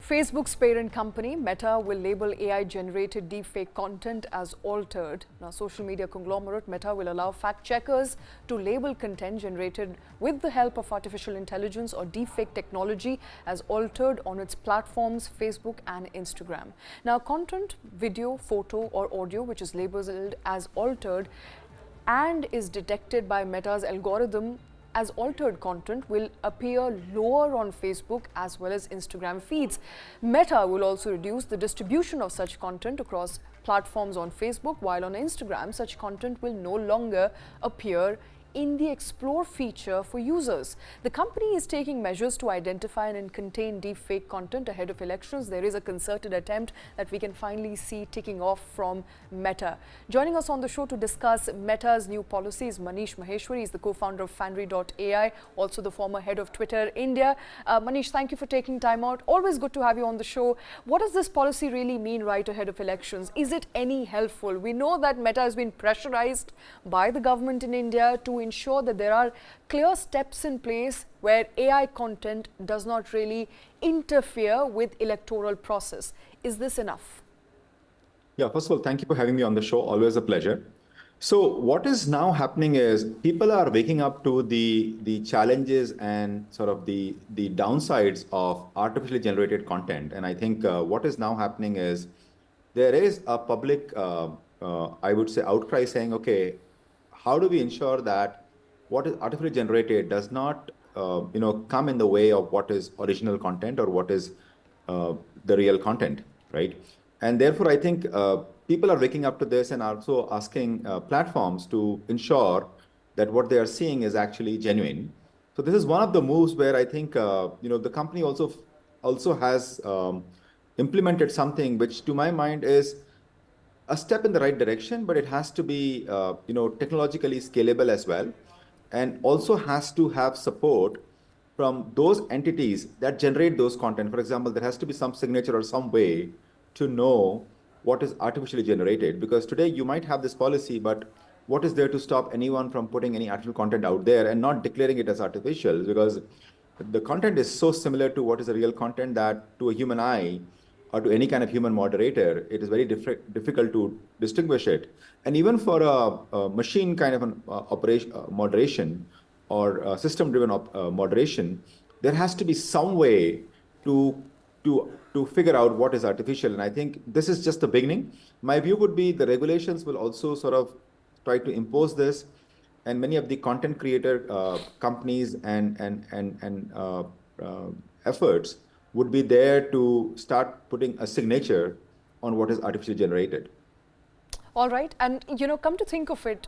Facebook's parent company, Meta, will label AI-generated deepfake content as altered. Now, social media conglomerate Meta will allow fact-checkers to label content generated with the help of artificial intelligence or deepfake technology as altered on its platforms, Facebook and Instagram. Now, content, video, photo or audio which is labeled as altered and is detected by Meta's algorithm as altered content will appear lower on Facebook as well as Instagram feeds. Meta will also reduce the distribution of such content across platforms on Facebook, while on Instagram such content will no longer appear in the Explore feature for users. The company is taking measures to identify and contain deepfake content ahead of elections. There is a concerted attempt that we can finally see ticking off from Meta. Joining us on the show to discuss Meta's new policies, Manish Maheshwari is the co-founder of Fanry.ai, also the former head of Twitter India. Manish, thank you for taking time out. Always good to have you on the show. What does this policy really mean right ahead of elections? Is it any helpful? We know that Meta has been pressurized by the government in India to ensure that there are clear steps in place where AI content does not really interfere with electoral process. Is this enough? Yeah, first of all, thank you for having me on the show. Always a pleasure. So what is now happening is people are waking up to the challenges and sort of the downsides of artificially generated content. And I think what is now happening is there is a public, I would say, outcry saying, okay, how do we ensure that what is artificially generated does not come in the way of what is original content or what is the real content, right? And therefore, I think people are waking up to this and also asking platforms to ensure that what they are seeing is actually genuine. So this is one of the moves where I think the company also has implemented something which, to my mind, is a step in the right direction, but it has to be technologically scalable as well, and also has to have support from those entities that generate those content. For example, there has to be some signature or some way to know what is artificially generated, because today you might have this policy, but what is there to stop anyone from putting any artificial content out there and not declaring it as artificial? Because the content is so similar to what is a real content that to a human eye or to any kind of human moderator, it is very difficult to distinguish it. And even for a machine kind of an moderation or system-driven moderation, there has to be some way to figure out what is artificial. And I think this is just the beginning. My view would be the regulations will also sort of try to impose this, and many of the content creator companies and efforts would be there to start putting a signature on what is artificially generated. All right. And, come to think of it,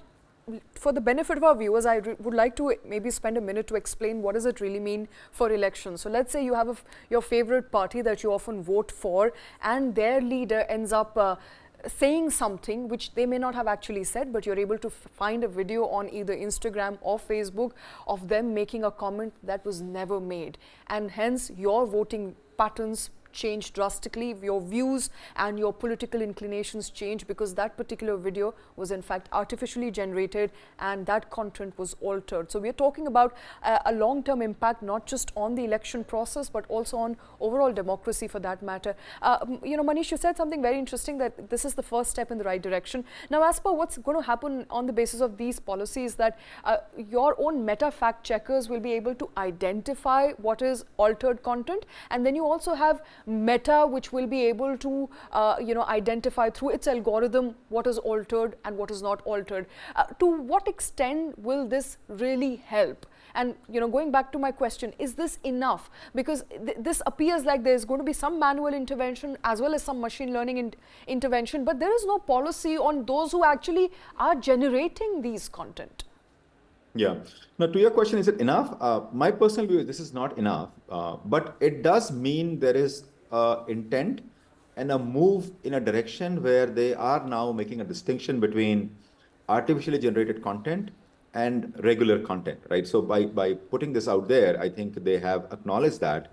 for the benefit of our viewers, I would like to maybe spend a minute to explain what does it really mean for elections. So let's say you have your favorite party that you often vote for, and their leader ends up saying something which they may not have actually said, but you're able to find a video on either Instagram or Facebook of them making a comment that was never made. And hence your voting patterns change drastically, your views and your political inclinations change because that particular video was in fact artificially generated and that content was altered. So we're talking about a long-term impact, not just on the election process, but also on overall democracy for that matter. Manish, you said something very interesting, that this is the first step in the right direction. Now, as per what's going to happen on the basis of these policies, that your own Meta fact checkers will be able to identify what is altered content, and then you also have Meta, which will be able to, identify through its algorithm what is altered and what is not altered. To what extent will this really help? And, going back to my question, is this enough? Because this appears like there's going to be some manual intervention as well as some machine learning intervention, but there is no policy on those who actually are generating these content. Yeah. Now, to your question, is it enough? My personal view is this is not enough, but it does mean there is intent and a move in a direction where they are now making a distinction between artificially generated content and regular content, right? So by putting this out there, I think they have acknowledged that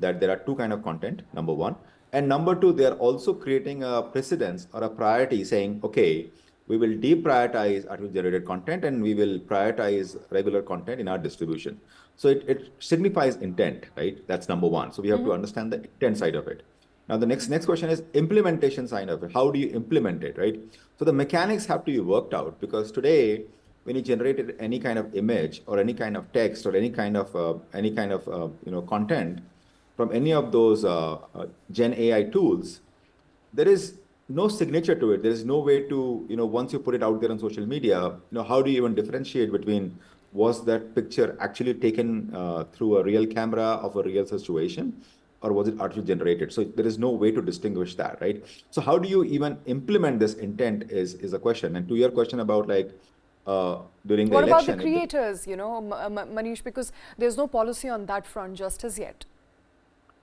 there are two kinds of content, number one. And number two, they are also creating a precedence or a priority saying, okay, we will deprioritize artificial generated content and we will prioritize regular content in our distribution. So it signifies intent, right? That's number one. So we have to understand the intent side of it. Now the next question is implementation side of it. How do you implement it, right? So the mechanics have to be worked out, because today when you generated any kind of image or any kind of text or any kind of content from any of those Gen AI tools, there is no signature to it. There is no way to, once you put it out there on social media, how do you even differentiate between, was that picture actually taken through a real camera of a real situation, or was it artificially generated? So there is no way to distinguish that, right? So how do you even implement this intent is a question. And to your question about during the What about the election, creators, Manish, because there's no policy on that front just as yet.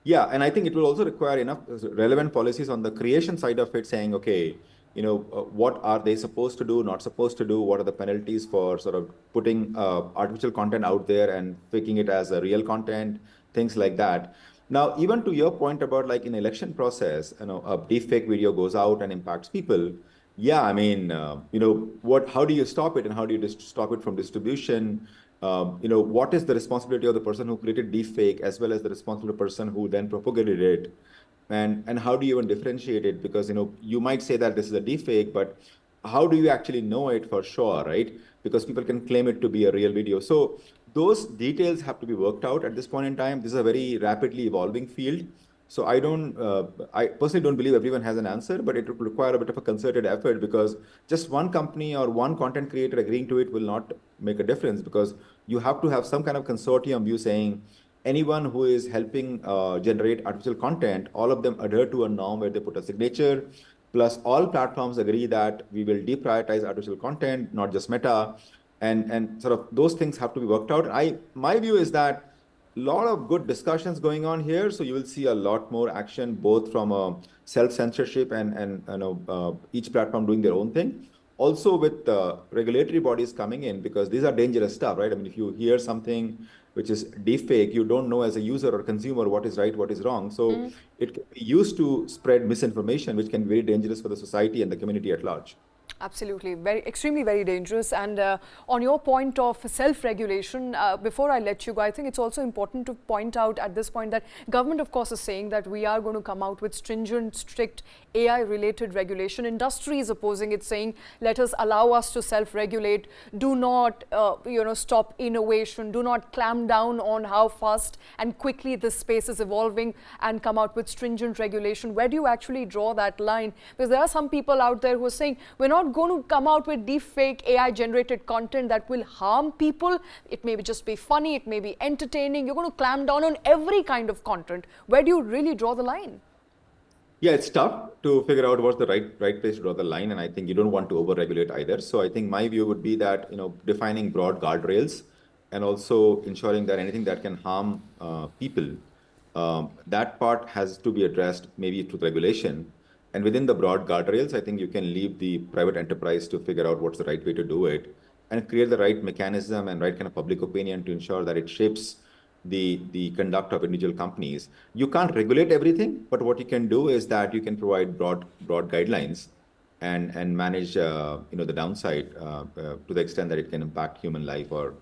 yeah, and I think it will also require enough relevant policies on the creation side of it, saying, okay, what are they supposed to do, not supposed to do? What are the penalties for sort of putting artificial content out there and faking it as a real content, things like that. Now, even to your point about like in election process, a deepfake video goes out and impacts people. Yeah, I mean, how do you stop it, and how do you stop it from distribution? What is the responsibility of the person who created deepfake, as well as the responsible person who then propagated it? And how do you even differentiate it? Because, you might say that this is a deepfake, but how do you actually know it for sure, right? Because people can claim it to be a real video. So those details have to be worked out at this point in time. This is a very rapidly evolving field. So I personally don't believe everyone has an answer, but it will require a bit of a concerted effort, because just one company or one content creator agreeing to it will not make a difference, because you have to have some kind of consortium view saying anyone who is helping generate artificial content, all of them adhere to a norm where they put a signature, plus all platforms agree that we will deprioritize artificial content, not just Meta, and sort of those things have to be worked out. My view is that lot of good discussions going on here. So you will see a lot more action, both from a self-censorship and each platform doing their own thing. Also with regulatory bodies coming in, because these are dangerous stuff, right? I mean, if you hear something which is deepfake, you don't know as a user or consumer what is right, what is wrong. So it can be used to spread misinformation, which can be very dangerous for the society and the community at large. Absolutely, extremely very dangerous. And on your point of self-regulation, before I let you go, I think it's also important to point out at this point that government, of course, is saying that we are going to come out with stringent, strict AI-related regulation. Industry is opposing it, saying, let us allow us to self-regulate. Do not, stop innovation. Do not clamp down on how fast and quickly this space is evolving, and come out with stringent regulation. Where do you actually draw that line? Because there are some people out there who are saying, we're not going to come out with deepfake AI generated content that will harm people. It may just be funny, it may be entertaining. You're going to clamp down on every kind of content. Where do you really draw the line? Yeah, it's tough to figure out what's the right place to draw the line, and I think you don't want to over-regulate either. So I think my view would be that defining broad guardrails, and also ensuring that anything that can harm people, that part has to be addressed maybe through regulation. And within the broad guardrails, I think you can leave the private enterprise to figure out what's the right way to do it, and create the right mechanism and right kind of public opinion to ensure that it shapes the conduct of individual companies. You can't regulate everything, but what you can do is that you can provide broad guidelines and manage the downside to the extent that it can impact human life or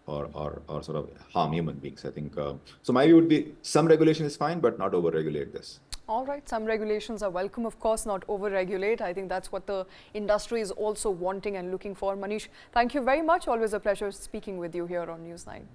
sort of harm human beings. I think so. My view would be some regulation is fine, but not over-regulate this. All right, some regulations are welcome, of course, not over-regulate. I think that's what the industry is also wanting and looking for. Manish, thank you very much. Always a pleasure speaking with you here on News 9.